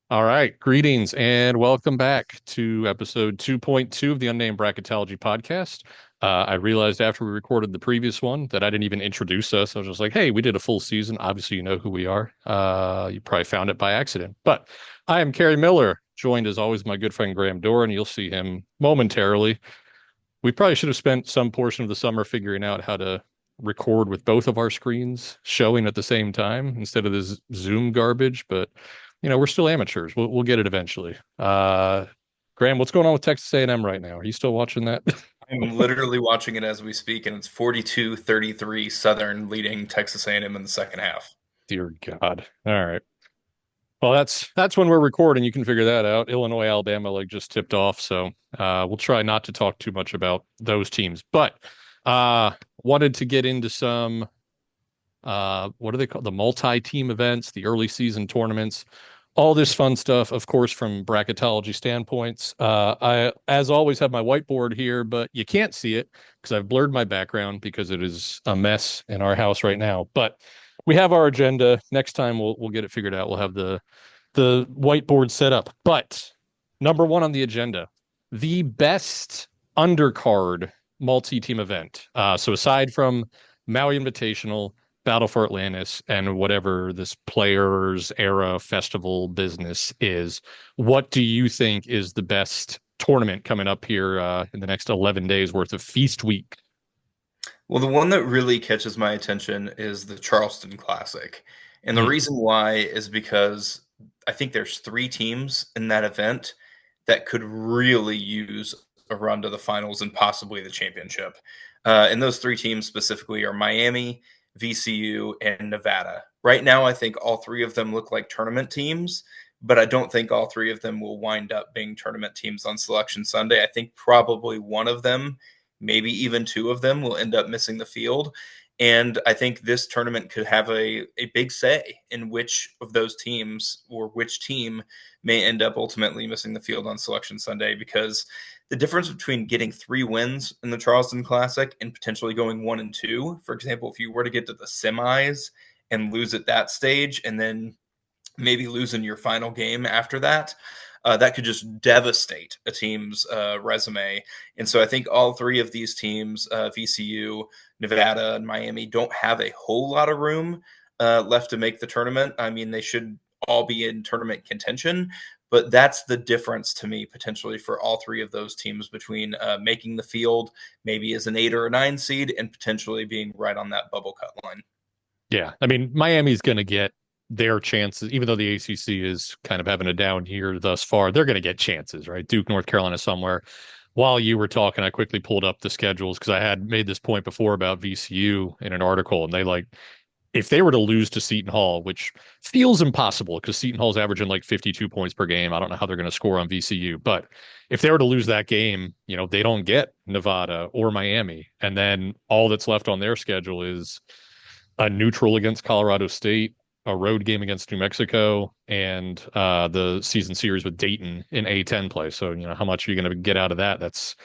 All right. Greetings and welcome back to episode 2.2 of the Unnamed Bracketology podcast. I realized after we recorded the previous one that I didn't even introduce us. I was just like, hey, we did a full season. Obviously, you know who we are. You probably found it by accident. But I am Kerry Miller, joined as always my good friend Graham Doran. You'll see him momentarily. We probably should have spent some portion of the summer figuring out how to record with both of our screens showing at the same time instead of this Zoom garbage, but we're still amateurs. We'll get it eventually. Graham, what's going on with Texas A&M right now? Are you still watching that? I'm literally watching it as we speak, and it's 42-33 Southern leading Texas A&M in the second half. Dear God. All right. Well, that's when we're recording. You can figure that out. Illinois, Alabama, like just tipped off, so we'll try not to talk too much about those teams. But uh, wanted to get into some what do they call the multi-team events, the early season tournaments, all this fun stuff, of course, from bracketology standpoints. I, as always, have my whiteboard here, but you can't see it because I've blurred my background because it is a mess in our house right now. But we have our agenda. Next time we'll get it figured out. We'll have the whiteboard set up. But number one on the agenda, the best undercard multi-team event. So aside from Maui Invitational, Battle for Atlantis, and whatever this Players Era Festival business is, what do you think is the best tournament coming up here in the next 11 days worth of Feast Week? Well, the one that really catches my attention is the Charleston Classic. And the Mm, reason why is because I think there's three teams in that event that could really use a run to the finals and possibly the championship. And those three teams specifically are Miami, VCU, and Nevada. Right now, I think all three of them look like tournament teams, but I don't think all three of them will wind up being tournament teams on Selection Sunday. I think probably one of them, maybe even two of them, will end up missing the field. And I think this tournament could have a big say in which of those teams or which team may end up ultimately missing the field on Selection Sunday, because the difference between getting 3 wins in the Charleston Classic and potentially going 1-2, for example, if you were to get to the semis and lose at that stage and then maybe losing your final game after that, that could just devastate a team's resume. And so I think all three of these teams, VCU, Nevada, and Miami, don't have a whole lot of room left to make the tournament. I mean, they should all be in tournament contention, but that's the difference to me potentially for all three of those teams between making the field maybe as an 8 or a 9 seed and potentially being right on that bubble cut line. yeah, I mean, Miami's going to get their chances, even though the ACC is kind of having a down year thus far. They're going to get chances, right? Duke, North Carolina, somewhere. While you were talking, I quickly pulled up the schedules because I had made this point before about VCU in an article, and they like if they were to lose to Seton Hall, which feels impossible because Seton Hall's averaging like 52 points per game. I don't know how they're going to score on VCU, but if they were to lose that game, they don't get Nevada or Miami. And then all that's left on their schedule is a neutral against Colorado State, a road game against New Mexico, and the season series with Dayton in A10 play. So, how much are you going to get out of that? That's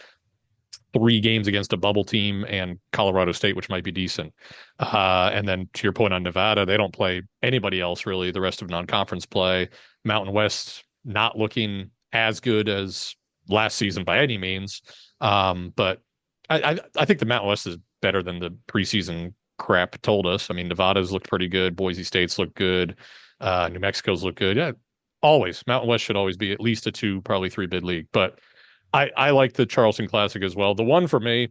3 games against a bubble team and Colorado State, which might be decent. And then to your point on Nevada, they don't play anybody else really the rest of non-conference play. Mountain West not looking as good as last season by any means. But I think the Mountain West is better than the preseason crap told us. I mean, Nevada's looked pretty good. Boise State's looked good. New Mexico's looked good. Yeah, always. Mountain West should always be at least a 2, probably 3 bid league. But I like the Charleston Classic as well. The one for me,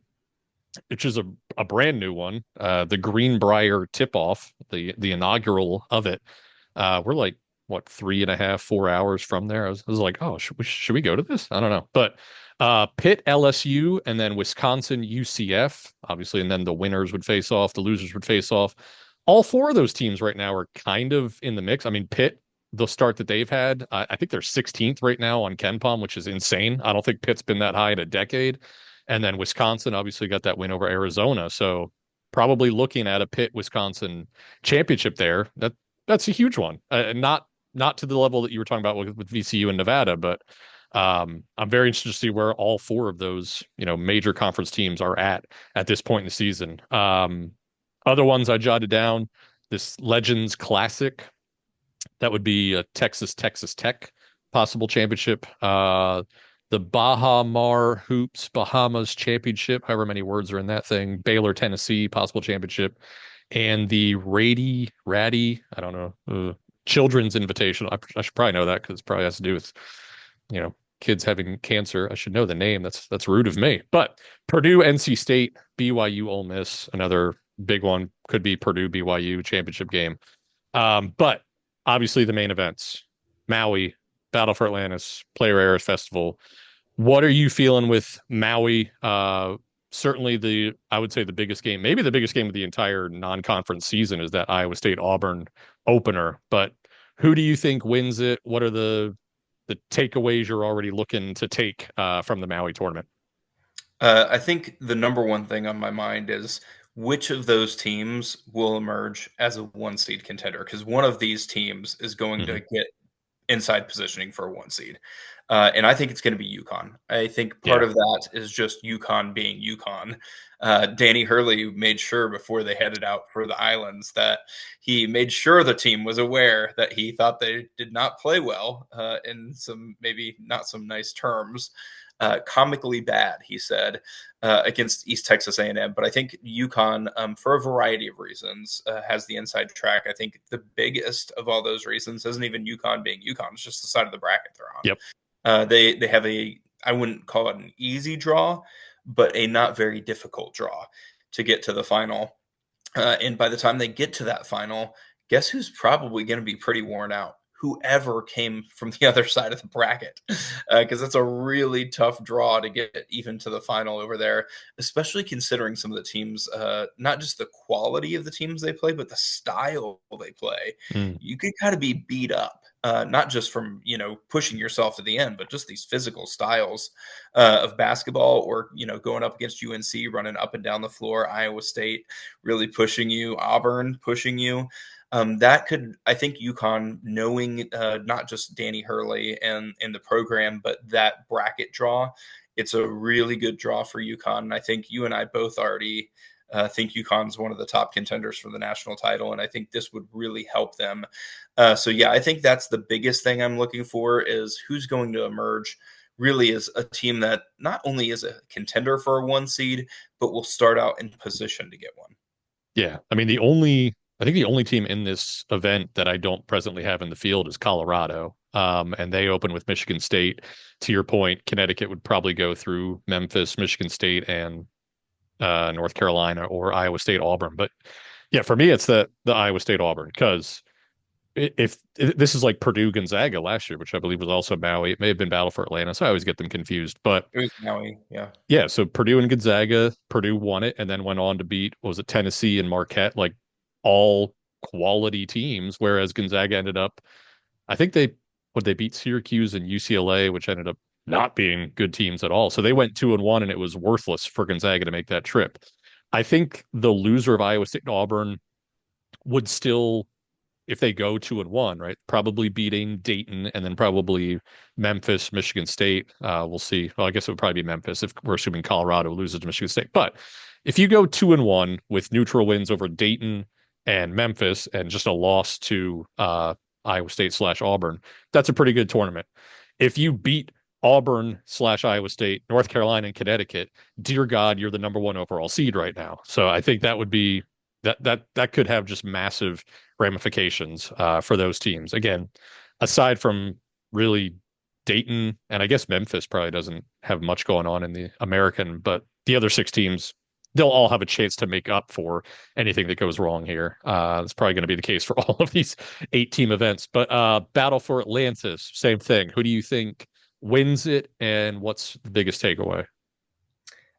which is a brand new one, the Greenbrier tip off, the inaugural of it. We're like what 3.5, 4 hours from there. I was like, oh, should we go to this? I don't know, but Pitt, LSU, and then Wisconsin, UCF, obviously, and then the winners would face off, the losers would face off. All four of those teams right now are kind of in the mix. I mean, Pitt, the start that they've had, I think they're 16th right now on KenPom, which is insane. I don't think Pitt's been that high in a decade. And then Wisconsin obviously got that win over Arizona. So probably looking at a Pitt Wisconsin championship there. That's a huge one. Not to the level that you were talking about with VCU and Nevada, but I'm very interested to see where all four of those major conference teams are at this point in the season. Other ones I jotted down, this Legends Classic, that would be Texas Tech. possible championship. The Bahamas Championship, however many words are in that thing. Baylor, Tennessee, possible championship, and the Ratty, I don't know, Children's Invitational. I should probably know that because it probably has to do with, kids having cancer. I should know the name. That's rude of me. But Purdue, NC State, BYU, Ole Miss, another big one could be Purdue, BYU championship game. But obviously the main events, Maui, Battle for Atlantis, Player Era Festival. What are you feeling with Maui? Certainly I would say the biggest game, maybe the biggest game of the entire non-conference season is that Iowa State Auburn opener. But who do you think wins it? What are the takeaways you're already looking to take from the Maui tournament? I think the number one thing on my mind is which of those teams will emerge as a one seed contender, because one of these teams is going to Mhm. get inside positioning for a one seed. And I think it's going to be UConn. I think part Yeah. of that is just UConn being UConn. Danny Hurley made sure before they headed out for the islands that he made sure the team was aware that he thought they did not play well in some maybe not some nice terms. Comically bad, he said, against East Texas A&M. But I think UConn, for a variety of reasons, has the inside track. I think the biggest of all those reasons isn't even UConn being UConn; it's just the side of the bracket they're on. Yep. They have I wouldn't call it an easy draw, but a not very difficult draw to get to the final. And by the time they get to that final, guess who's probably going to be pretty worn out? Whoever came from the other side of the bracket, because that's a really tough draw to get even to the final over there, especially considering some of the teams, not just the quality of the teams they play, but the style they play. Mm. You could kind of be beat up, not just from pushing yourself to the end, but just these physical styles of basketball, or going up against UNC, running up and down the floor, Iowa State really pushing you, Auburn pushing you. That could, I think, UConn knowing not just Danny Hurley and the program, but that bracket draw, it's a really good draw for UConn. And I think you and I both already think UConn's one of the top contenders for the national title, and I think this would really help them. So yeah, I think that's the biggest thing I'm looking for is who's going to emerge really is a team that not only is a contender for a one seed, but will start out in position to get one. Yeah. I mean, I think the only team in this event that I don't presently have in the field is Colorado. And they open with Michigan State. To your point, Connecticut would probably go through Memphis, Michigan State, and North Carolina or Iowa State Auburn. But yeah, for me, it's the Iowa State Auburn because if this is like Purdue Gonzaga last year, which I believe was also Maui, it may have been Battle for Atlanta, so I always get them confused. But It was Maui, yeah. yeah, so Purdue and Gonzaga, Purdue won it and then went on to beat, what was it, Tennessee and Marquette, like all quality teams, whereas Gonzaga ended up, I think they beat Syracuse and UCLA, which ended up not being good teams at all. So they went 2-1 and it was worthless for Gonzaga to make that trip. I think the loser of Iowa State and Auburn would still, if they go 2-1, right? Probably beating Dayton and then probably Memphis, Michigan State. We'll see. Well, I guess it would probably be Memphis if we're assuming Colorado loses to Michigan State. But if you go 2-1 with neutral wins over Dayton and Memphis and just a loss to Iowa State / Auburn, that's a pretty good tournament. If you beat Auburn / Iowa State, North Carolina, and Connecticut, dear God, you're the number one overall seed right now. So I think that would be that could have just massive ramifications for those teams. Again, aside from really Dayton and I guess Memphis probably doesn't have much going on in the American, but the other six teams, they'll all have a chance to make up for anything that goes wrong here. It's probably going to be the case for all of these 8-team events. But Battle for Atlantis, same thing. Who do you think wins it, and what's the biggest takeaway?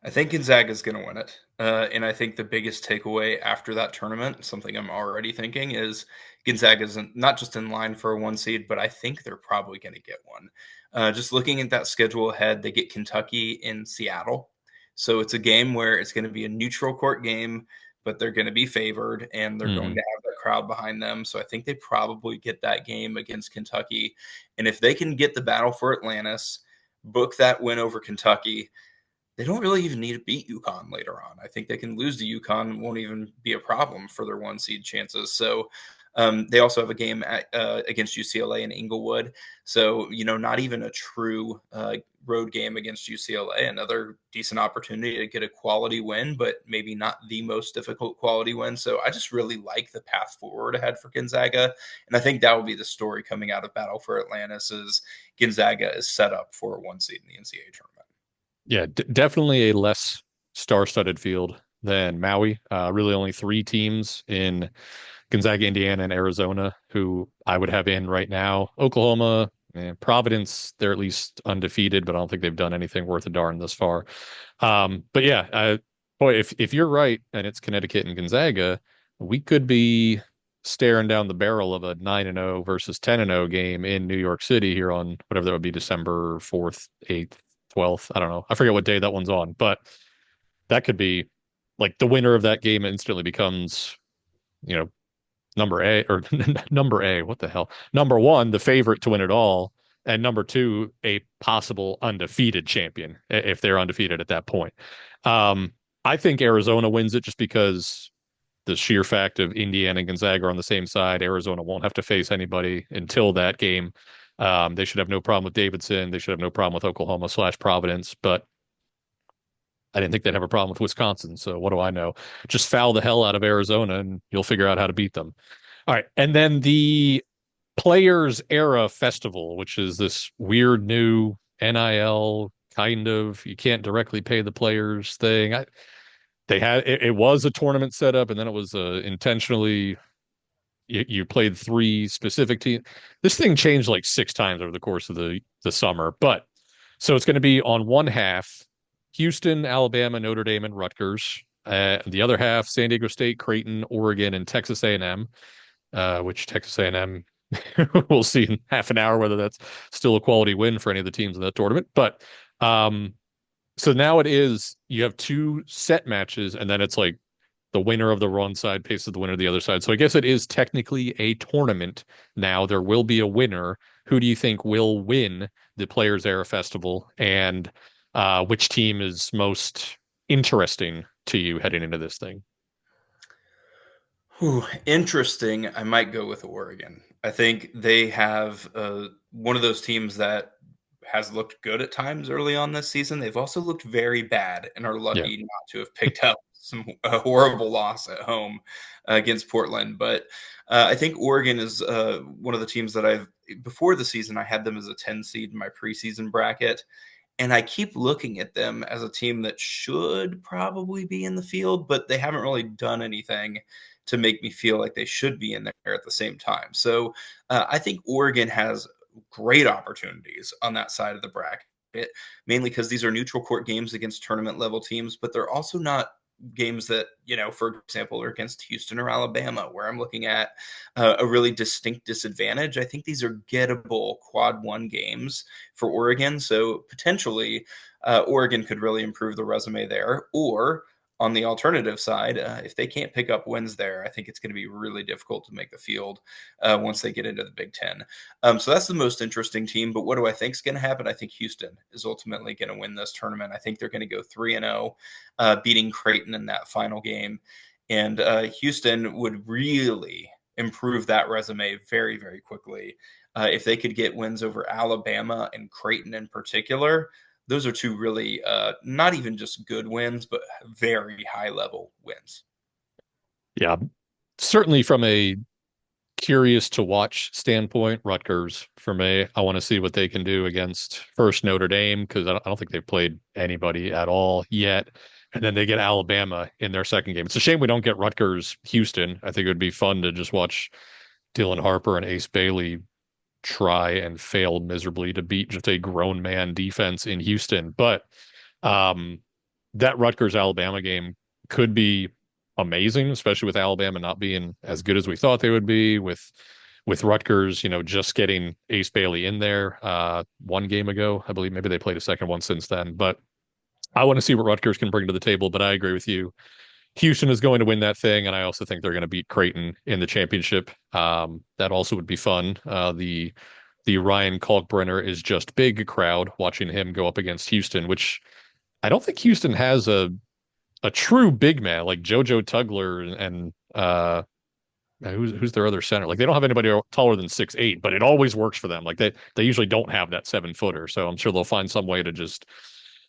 I think Gonzaga is going to win it. And I think the biggest takeaway after that tournament, something I'm already thinking, is Gonzaga isn't not just in line for a one seed, but I think they're probably going to get one. Just looking at that schedule ahead, they get Kentucky in Seattle. So it's a game where it's going to be a neutral court game, but they're going to be favored and they're going Mm-hmm. to have that crowd behind them. So I think they probably get that game against Kentucky. And if they can get the battle for Atlantis, book that win over Kentucky, they don't really even need to beat UConn later on. I think they can lose to UConn, won't even be a problem for their one seed chances. So They also have a game against UCLA in Inglewood. So, not even a true road game against UCLA. Another decent opportunity to get a quality win, but maybe not the most difficult quality win. So I just really like the path forward ahead for Gonzaga. And I think that will be the story coming out of Battle for Atlantis is Gonzaga is set up for a 1 seed in the NCAA tournament. Yeah, definitely a less star-studded field than Maui. Really only three teams in Gonzaga, Indiana, and Arizona who I would have in right now. Oklahoma and Providence, they're at least undefeated, but I don't think they've done anything worth a darn thus far. But yeah, boy, if you're right and it's Connecticut and Gonzaga, we could be staring down the barrel of a 9-0 versus 10-0 game in New York City here on whatever that would be, December 4th, 8th, 12th. I don't know. I forget what day that one's on, but that could be like the winner of that game instantly becomes, you know, number A or number A, what the hell? Number one, the favorite to win it all, and number two, a possible undefeated champion if they're undefeated at that point. Um, I think Arizona wins it just because the sheer fact of Indiana and Gonzaga are on the same side. Arizona won't have to face anybody until that game. They should have no problem with Davidson. They should have no problem with Oklahoma/Providence, but I didn't think they'd have a problem with Wisconsin. So what do I know? Just foul the hell out of Arizona and you'll figure out how to beat them. All right. And then the Players Era Festival, which is this weird new NIL kind of, you can't directly pay the players thing. They had it was a tournament setup, and then it was intentionally you played three specific teams. This thing changed like six times over the course of the summer, but so it's going to be on one half Houston, Alabama, Notre Dame, and Rutgers. The other half San Diego State, Creighton, Oregon, and Texas A&M. Which Texas A&M we'll see in half an hour whether that's still a quality win for any of the teams in that tournament. But so now it is you have two set matches, and then it's like the winner of the one side faces the winner of the other side. So I guess it is technically a tournament now. There will be a winner. Who do you think will win the Players Era Festival, and which team is most interesting to you heading into this thing? Ooh, interesting. I might go with Oregon. I think they have one of those teams that has looked good at times early on this season. They've also looked very bad and are Yeah. lucky not to have picked up a horrible loss at home against Portland. But I think Oregon is one of the teams that before the season, I had them as a 10 seed in my preseason bracket. And I keep looking at them as a team that should probably be in the field, but they haven't really done anything to make me feel like they should be in there at the same time. So I think Oregon has great opportunities on that side of the bracket, mainly because these are neutral court games against tournament level teams, but they're also not games that, for example, are against Houston or Alabama, where I'm looking at a really distinct disadvantage. I think these are gettable quad one games for Oregon. So potentially Oregon could really improve the resume there. Or on the alternative side, if they can't pick up wins there, I think it's going to be really difficult to make the field once they get into the Big Ten. So that's the most interesting team. But what do I think is going to happen? I think Houston is ultimately going to win this tournament. I think they're going to go 3-0, beating Creighton in that final game. And Houston would really improve that resume very, very quickly. If they could get wins over Alabama and Creighton in particular, those are two really not even just good wins, but very high level wins. Yeah. Certainly from a curious to watch standpoint, Rutgers for me. I want to see what they can do against first Notre Dame because I don't think they've played anybody at all yet. And then they get Alabama in their second game. It's a shame we don't get Rutgers Houston. I think it would be fun to just watch Dylan Harper and Ace Bailey try and fail miserably to beat just a grown man defense in Houston. But um, that Rutgers Alabama game could be amazing, especially with Alabama not being as good as we thought they would be. With Rutgers, just getting Ace Bailey in there one game ago, I believe maybe they played a second one since then. But I want to see what Rutgers can bring to the table. But I agree with you. Houston is going to win that thing, and I also think they're going to beat Creighton in the championship. That also would be fun. The Ryan Kalkbrenner is just big crowd watching him go up against Houston, which I don't think Houston has a true big man like JoJo Tugler and who's their other center? Like they don't have anybody taller than 6'8", but it always works for them. Like they usually don't have that 7-footer, so I'm sure they'll find some way to just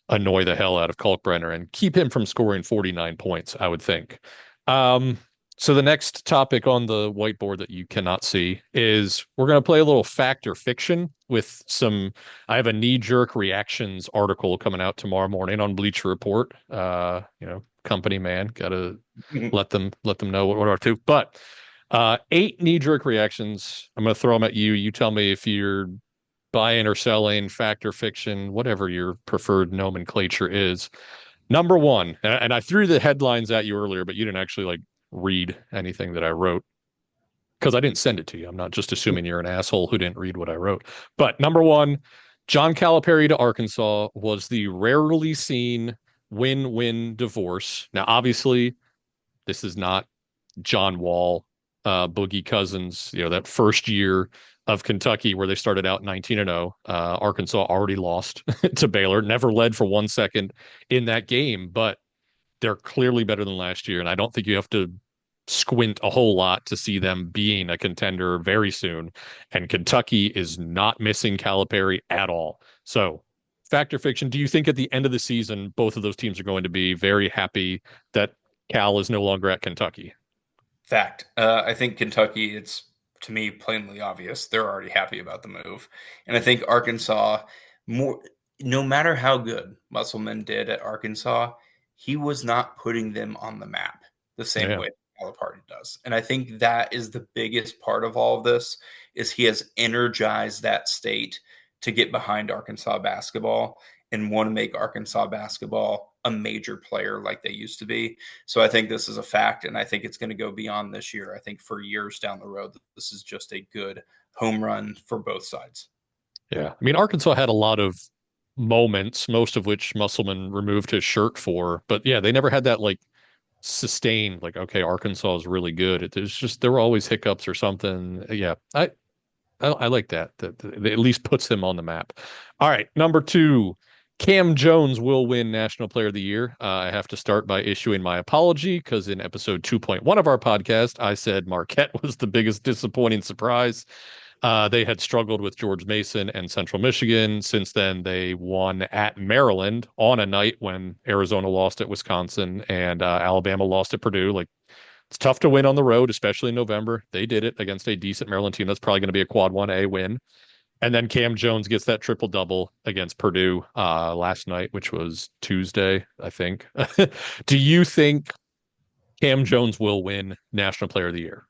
annoy the hell out of Kalkbrenner and keep him from scoring 49 points, I would think. Um, so the next topic on the whiteboard that you cannot see is we're going to play a little fact or fiction with some. I have a knee-jerk reactions article coming out tomorrow morning on Bleacher Report. Company man, gotta let them know what are to. But 8 knee-jerk reactions. I'm going to throw them at you. You tell me if you're buying or selling, fact or fiction, whatever your preferred nomenclature is. Number one, and I threw the headlines at you earlier, but you didn't actually like read anything that I wrote because I didn't send it to you. I'm not just assuming you're an asshole who didn't read what I wrote. But number one, John Calipari to Arkansas was the rarely seen win-win divorce. Now, obviously, this is not John Wall, Boogie Cousins, that first year of Kentucky where they started out 19-0. Arkansas already lost to Baylor, never led for 1 second in that game, but they're clearly better than last year. And I don't think you have to squint a whole lot to see them being a contender very soon. And Kentucky is not missing Calipari at all. So, fact or fiction, do you think at the end of the season, both of those teams are going to be very happy that Cal is no longer at Kentucky? Fact. I think Kentucky, it's to me plainly obvious. They're already happy about the move. And I think Arkansas, more no matter how good Musselman did at Arkansas, he was not putting them on the map the same Yeah. way Calipari does. And I think that is the biggest part of all of this is he has energized that state to get behind Arkansas basketball and want to make Arkansas basketball a major player like they used to be. So I think this is a fact, and I think it's going to go beyond this year. I think for years down the road, this is just a good home run for both sides. Yeah. I mean, Arkansas had a lot of moments, most of which Musselman removed his shirt for. But yeah, they never had that like sustained, like, okay, Arkansas is really good. There's just, there were always hiccups or something. Yeah. I like that. That at least puts him on the map. All right. Number two, Cam Jones will win National Player of the Year. I have to start by issuing my apology because in episode 2.1 of our podcast, I said Marquette was the biggest disappointing surprise. They had struggled with George Mason and Central Michigan. Since then, they won at Maryland on a night when Arizona lost at Wisconsin and Alabama lost at Purdue. Like, it's tough to win on the road, especially in November. They did it against a decent Maryland team. That's probably going to be a quad 1A win. And then Cam Jones gets that triple double against Purdue last night, which was Tuesday, I think. Do you think Cam Jones will win National Player of the Year?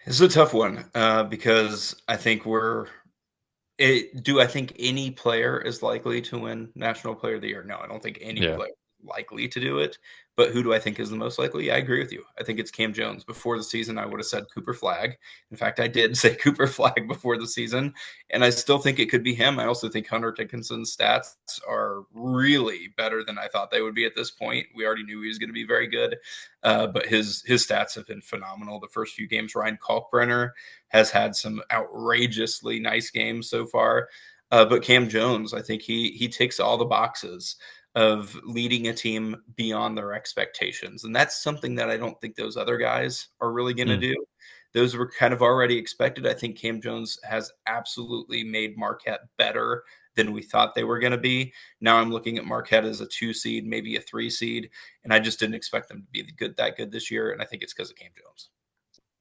This is a tough one because I think do I think any player is likely to win National Player of the Year? No, I don't think any Yeah. player is likely to do it. But who do I think is the most likely? I agree with you. I think it's Cam Jones. Before the season, I would have said Cooper Flagg. In fact, I did say Cooper Flagg before the season, and I still think it could be him. I also think Hunter Dickinson's stats are really better than I thought they would be at this point. We already knew he was going to be very good, but his stats have been phenomenal. The first few games, Ryan Kalkbrenner has had some outrageously nice games so far. But Cam Jones, I think he ticks all the boxes of leading a team beyond their expectations. And that's something that I don't think those other guys are really going to Mm. do. Those were kind of already expected. I think Cam Jones has absolutely made Marquette better than we thought they were going to be. Now I'm looking at Marquette as a 2 seed, maybe a 3 seed, and I just didn't expect them to be that good this year. And I think it's because of Cam Jones.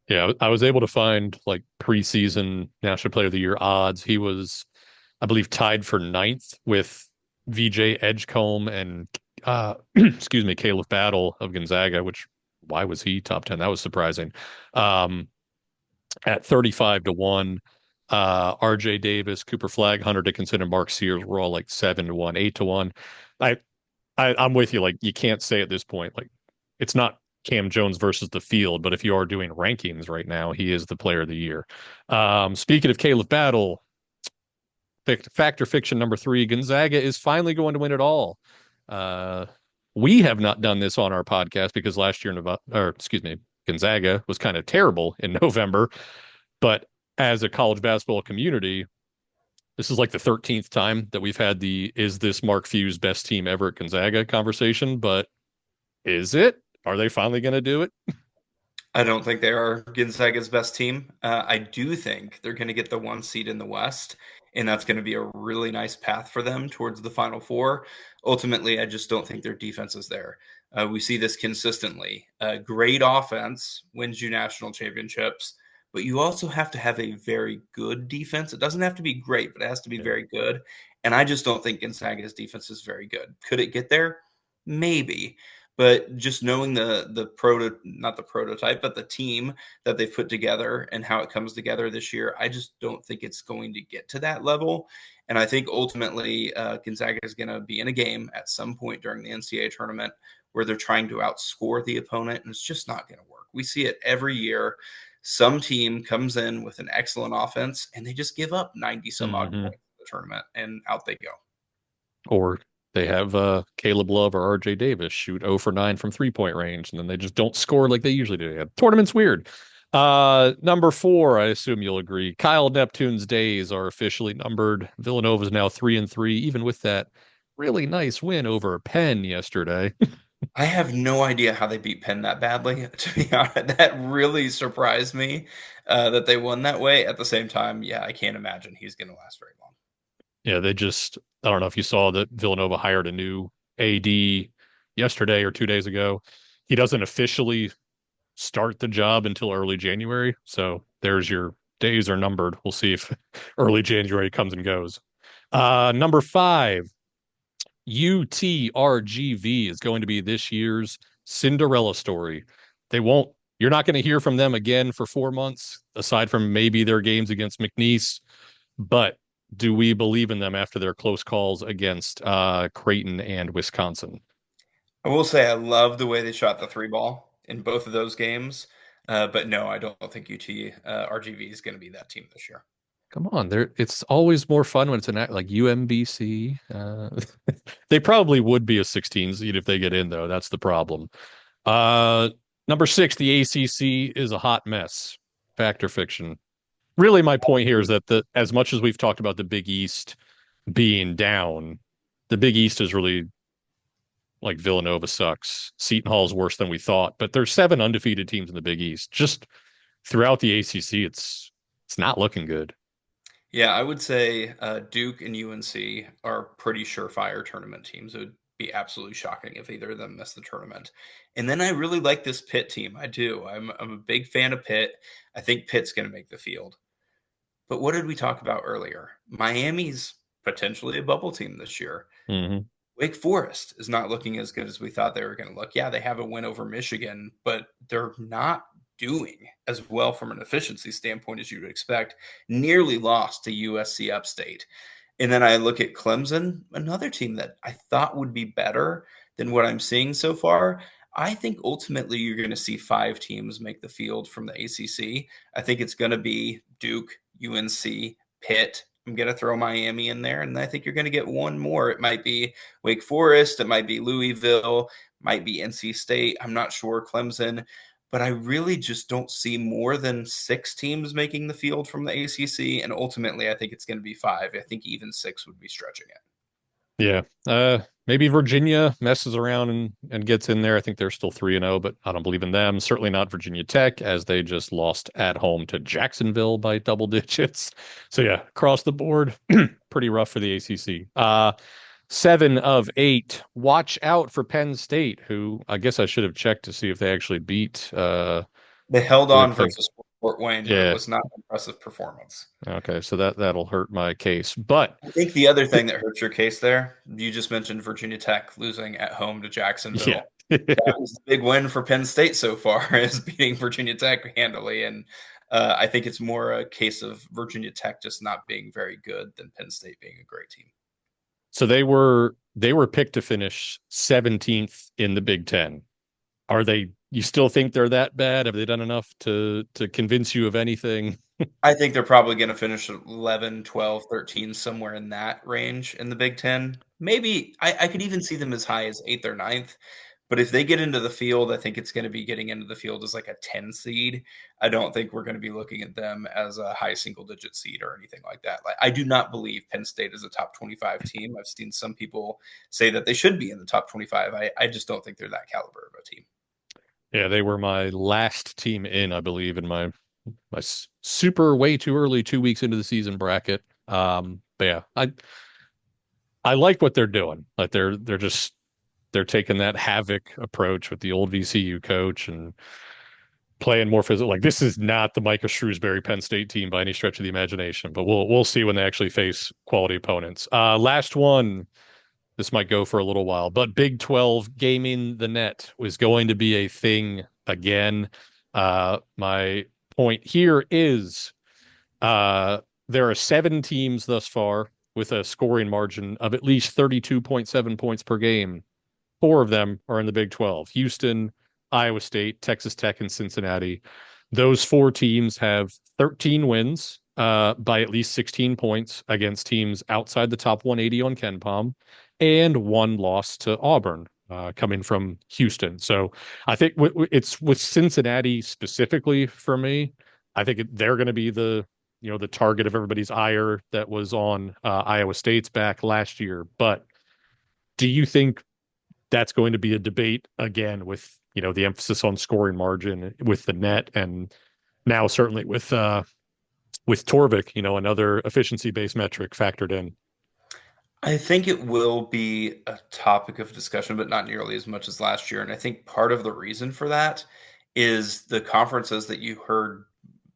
Yeah, I was able to find like preseason National Player of the Year odds. He was, I believe, tied for ninth with VJ Edgecombe and excuse me, Caleb Battle of Gonzaga, which why was he top 10? That was surprising. Um, at 35-1. RJ Davis, Cooper Flagg, Hunter Dickinson, and Mark Sears were all like 7-1, 8-1. I, I'm with you. Like, you can't say at this point, like, it's not Cam Jones versus the field, but if you are doing rankings right now, he is the player of the year. Speaking of Caleb Battle, fact or fiction number three, Gonzaga is finally going to win it all. Uh, we have not done this on our podcast because last year, Gonzaga was kind of terrible in November. But as a college basketball community, this is like the 13th time that we've had the "is this Mark Few's best team ever at Gonzaga" conversation. But is it? Are they finally going to do it? I don't think they are Gonzaga's best team. I do think they're going to get the 1 seed in the West, and that's going to be a really nice path for them towards the Final Four. Ultimately, I just don't think their defense is there. We see this consistently. Great offense wins you national championships, but you also have to have a very good defense. It doesn't have to be great, but it has to be Yeah. very good. And I just don't think Gonzaga's defense is very good. Could it get there? Maybe. But just knowing not the prototype, but the team that they've put together and how it comes together this year, I just don't think it's going to get to that level. And I think ultimately Gonzaga is going to be in a game at some point during the NCAA tournament where they're trying to outscore the opponent, and it's just not going to work. We see it every year. Some team comes in with an excellent offense, and they just give up 90 some odd Hmm. points in the tournament, and out they go. Or they have Caleb Love or RJ Davis shoot 0 for 9 from 3-point range, and then they just don't score like they usually do. Yeah, tournament's weird. Number 4, I assume you'll agree. Kyle Neptune's days are officially numbered. Villanova's now 3-3, even with that really nice win over Penn yesterday. I have no idea how they beat Penn that badly, to be honest. That really surprised me that they won that way. At the same time, yeah, I can't imagine he's going to last very long. Yeah, I don't know if you saw that Villanova hired a new AD yesterday or 2 days ago. He doesn't officially start the job until early January. So there's your days are numbered. We'll see if early January comes and goes. Number 5, UTRGV is going to be this year's Cinderella story. You're not going to hear from them again for 4 months, aside from maybe their games against McNeese. But do we believe in them after their close calls against Creighton and Wisconsin? I will say I love the way they shot the three ball in both of those games. But no, I don't think UT RGV is going to be that team this year. Come on, it's always more fun when it's an act like UMBC. They probably would be a 16 seed if they get in, though. That's the problem. Uh, Number 6, the ACC is a hot mess. Fact or fiction? Really, my point here is that as much as we've talked about the Big East being down, the Big East is really like Villanova sucks. Seton Hall's worse than we thought, but there's 7 undefeated teams in the Big East. Just throughout the ACC, it's not looking good. Yeah, I would say Duke and UNC are pretty surefire tournament teams. It would be absolutely shocking if either of them missed the tournament. And then I really like this Pitt team. I do. I'm a big fan of Pitt. I think Pitt's going to make the field. But what did we talk about earlier? Miami's potentially a bubble team this year. Hmm. Wake Forest is not looking as good as we thought they were going to look. Yeah, they have a win over Michigan, but they're not doing as well from an efficiency standpoint as you would expect. Nearly lost to USC Upstate. And then I look at Clemson, another team that I thought would be better than what I'm seeing so far. I think ultimately you're going to see 5 teams make the field from the ACC. I think it's going to be Duke, UNC, Pitt. I'm going to throw Miami in there, and I think you're going to get one more. It might be Wake Forest, it might be Louisville, might be NC State. I'm not sure, Clemson, but I really just don't see more than 6 teams making the field from the ACC, and ultimately I think it's going to be 5. I think even 6 would be stretching it. Yeah. Maybe Virginia messes around and gets in there. I think they're still 3-0, but I don't believe in them. Certainly not Virginia Tech, as they just lost at home to Jacksonville by double digits. So yeah, across the board, pretty rough for the ACC. 7 of 8. Watch out for Penn State, who I guess I should have checked to see if they actually beat They held who they on played. versus Fort Wayne, but it Yeah. was not an impressive performance. Okay, so that'll hurt my case. But I think the other thing that hurts your case there, you just mentioned Virginia Tech losing at home to yeah. Jacksonville. That was the big win for Penn State so far, is beating Virginia Tech handily. And I think it's more a case of Virginia Tech just not being very good than Penn State being a great team. So they were picked to finish 17th in the Big Ten. Are they? You still think they're that bad? Have they done enough to convince you of anything? I think they're probably going to finish 11, 12, 13, somewhere in that range in the Big Ten. Maybe I could even see them as high as 8th or ninth. But if they get into the field, I think it's going to be getting into the field as like a 10 seed. I don't think we're going to be looking at them as a high single digit seed or anything like that. Like, I do not believe Penn State is a top 25 team. I've seen some people say that they should be in the top 25. I just don't think they're that caliber of a team. Yeah, they were my last team in, I believe, in my super way too early 2 weeks into the season bracket. But yeah, I like what they're doing. Like they're taking that havoc approach with the old VCU coach and playing more physical. Like this is not the Micah Shrewsbury Penn State team by any stretch of the imagination, but we'll see when they actually face quality opponents. Last one. This might go for a little while, but Big 12 gaming the net was going to be a thing again. My point here is there are 7 teams thus far with a scoring margin of at least 32.7 points per game. 4 of them are in the Big 12: Houston, Iowa State, Texas Tech, and Cincinnati. Those 4 teams have 13 wins by at least 16 points against teams outside the top 180 on KenPom, and 1 loss to Auburn coming from Houston. So I think it's with Cincinnati specifically for me. I think they're going to be the target of everybody's ire that was on Iowa State's back last year. But do you think that's going to be a debate again with the emphasis on scoring margin with the net, and now certainly with Torvik, another efficiency based metric factored in? I think it will be a topic of discussion, but not nearly as much as last year. And I think part of the reason for that is the conferences that you heard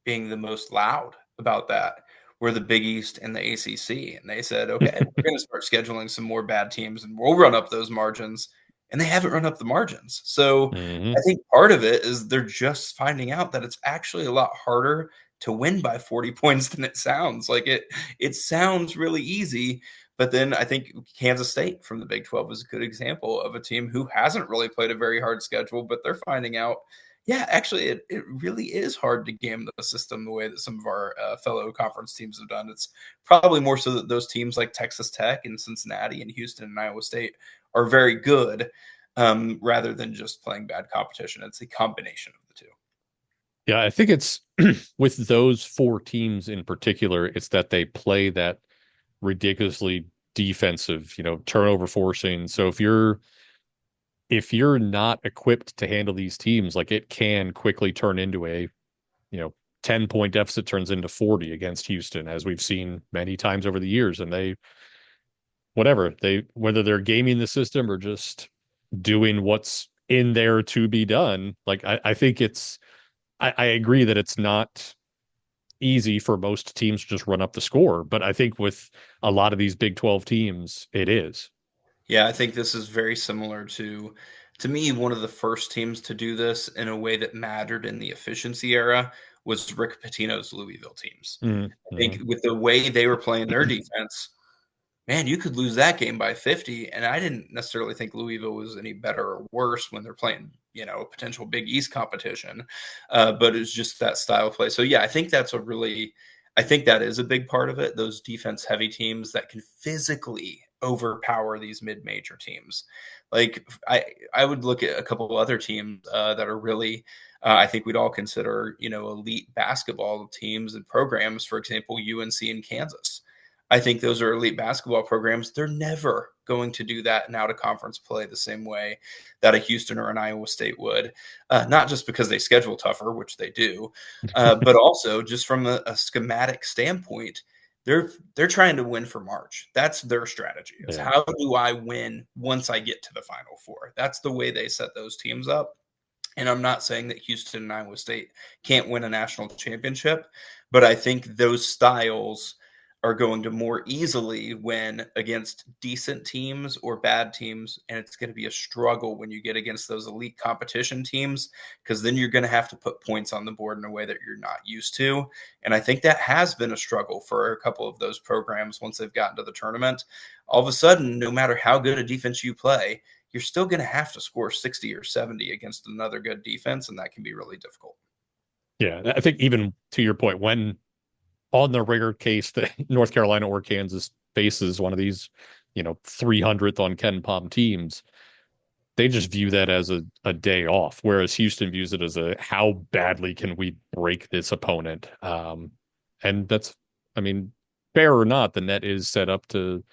being the most loud about that were the Big East and the ACC. And they said, okay, we're going to start scheduling some more bad teams and we'll run up those margins. And they haven't run up the margins. So I Hmm. think part of it is they're just finding out that it's actually a lot harder to win by 40 points than it sounds. Like it sounds really easy, but then I think Kansas State from the Big 12 is a good example of a team who hasn't really played a very hard schedule, but they're finding out, yeah, actually, it really is hard to game the system the way that some of our fellow conference teams have done. It's probably more so that those teams like Texas Tech and Cincinnati and Houston and Iowa State are very good rather than just playing bad competition. It's a combination of the two. Yeah, I think it's with those 4 teams in particular, it's that they play that ridiculously defensive, turnover forcing. So if you're not equipped to handle these teams, like it can quickly turn into a, you know, 10-point deficit turns into 40 against Houston, as we've seen many times over the years. And whether they're gaming the system or just doing what's in there to be done, like I think I agree that it's not easy for most teams to just run up the score. But I think with a lot of these Big 12 teams, it is. Yeah, I think this is very similar to me, one of the first teams to do this in a way that mattered in the efficiency era was Rick Pitino's Louisville teams. I think Mm-hmm. with the way they were playing their defense, man, you could lose that game by 50. And I didn't necessarily think Louisville was any better or worse when they're playing, potential Big East competition. But it's just that style of play. So yeah, I think that is a big part of it. Those defense heavy teams that can physically overpower these mid-major teams. Like I would look at a couple of other teams that are really I think we'd all consider, elite basketball teams and programs, for example, UNC and Kansas. I think those are elite basketball programs. They're never going to do that in out of conference play the same way that a Houston or an Iowa State would. Not just because they schedule tougher, which they do, but also just from a schematic standpoint, they're trying to win for March. That's their strategy. Is Yeah. how do I win once I get to the Final Four? That's the way they set those teams up. And I'm not saying that Houston and Iowa State can't win a national championship, but I think those styles are going to more easily win against decent teams or bad teams. And it's going to be a struggle when you get against those elite competition teams, because then you're going to have to put points on the board in a way that you're not used to. And I think that has been a struggle for a couple of those programs once they've gotten to the tournament. All of a sudden, no matter how good a defense you play, you're still going to have to score 60 or 70 against another good defense, and that can be really difficult. Yeah. I think even to your point, when on the rare case that North Carolina or Kansas faces one of these, 300th on Ken Palm teams, they just view that as a day off, whereas Houston views it as a how badly can we break this opponent? And that's, I mean, fair or not, the net is set up to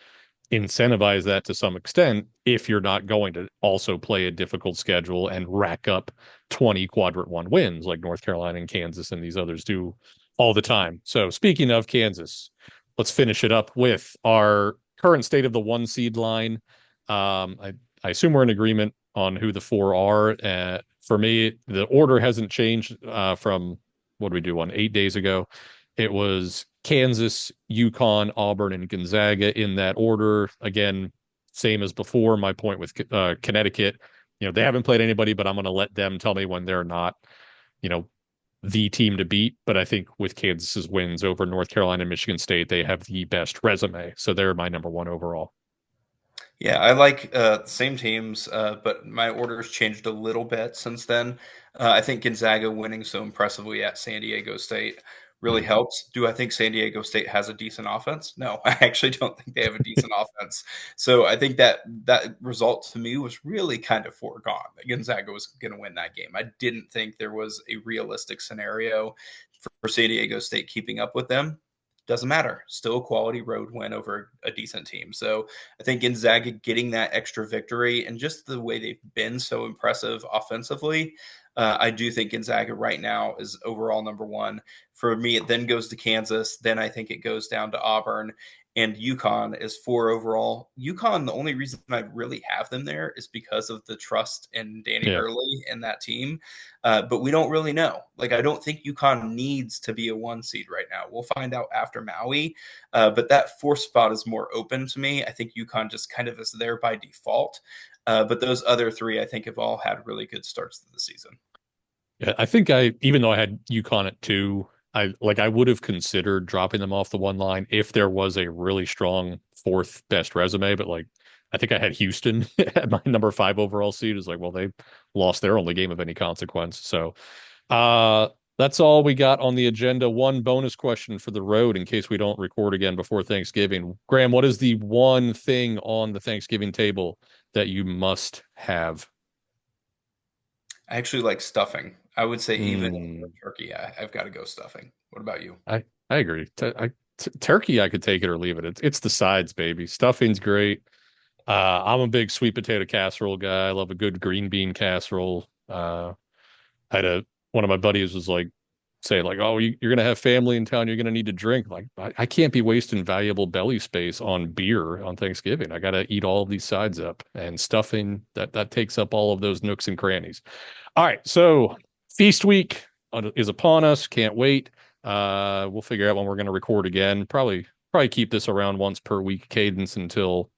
incentivize that to some extent if you're not going to also play a difficult schedule and rack up 20 quadrant one wins like North Carolina and Kansas and these others do all the time. So speaking of Kansas, let's finish it up with our current state of the one seed line. I assume we're in agreement on who the four are. For me, the order hasn't changed from what did we do on 8 days ago. It was Kansas, UConn, Auburn, and Gonzaga in that order. Again, same as before. My point with Connecticut, they haven't played anybody, but I'm going to let them tell me when they're not, you know, the team to beat. But I think with Kansas's wins over North Carolina and Michigan State, they have the best resume. So they're my number one overall. Yeah, I like same teams, but my order's changed a little bit since then. I think Gonzaga winning so impressively at San Diego State really Mm. helps. Do I think San Diego State has a decent offense? No, I actually don't think they have a decent offense. So I think that result to me was really kind of foregone. That Gonzaga was going to win that game. I didn't think there was a realistic scenario for San Diego State keeping up with them. Doesn't matter. Still a quality road win over a decent team. So I think Gonzaga getting that extra victory and just the way they've been so impressive offensively, I do think Gonzaga right now is overall number one. For me, it then goes to Kansas. Then I think it goes down to Auburn. And UConn is four overall. UConn, the only reason I really have them there is because of the trust in Danny Yeah. Hurley and that team. But we don't really know. Like, I don't think UConn needs to be a one seed right now. We'll find out after Maui. But that fourth spot is more open to me. I think UConn just kind of is there by default. But those other three, I think, have all had really good starts to the season. Yeah, even though I had UConn at two, I would have considered dropping them off the one line if there was a really strong fourth best resume. But I think I had Houston at my number five overall seed. Is like, well, they lost their only game of any consequence. So, uh, that's all we got on the agenda. One bonus question for the road in case we don't record again before Thanksgiving. Graham, what is the one thing on the Thanksgiving table that you must have? I actually like stuffing. I would say even Mm. turkey, I've got to go stuffing. What about you? I agree. Turkey, I could take it or leave it. It's the sides, baby. Stuffing's great. I'm a big sweet potato casserole guy. I love a good green bean casserole. I had a One of my buddies was like, say like, "Oh, you're gonna have family in town. You're gonna need to drink." Like, I can't be wasting valuable belly space on beer on Thanksgiving. I gotta eat all of these sides up, and stuffing that takes up all of those nooks and crannies. All right, so feast week is upon us. Can't wait. We'll figure out when we're going to record again. Probably keep this around once per week cadence until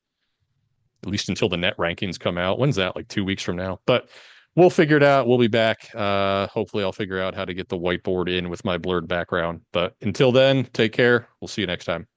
at least until the net rankings come out. When's that? Like 2 weeks from now. But we'll figure it out. We'll be back. Hopefully, I'll figure out how to get the whiteboard in with my blurred background. But until then, take care. We'll see you next time.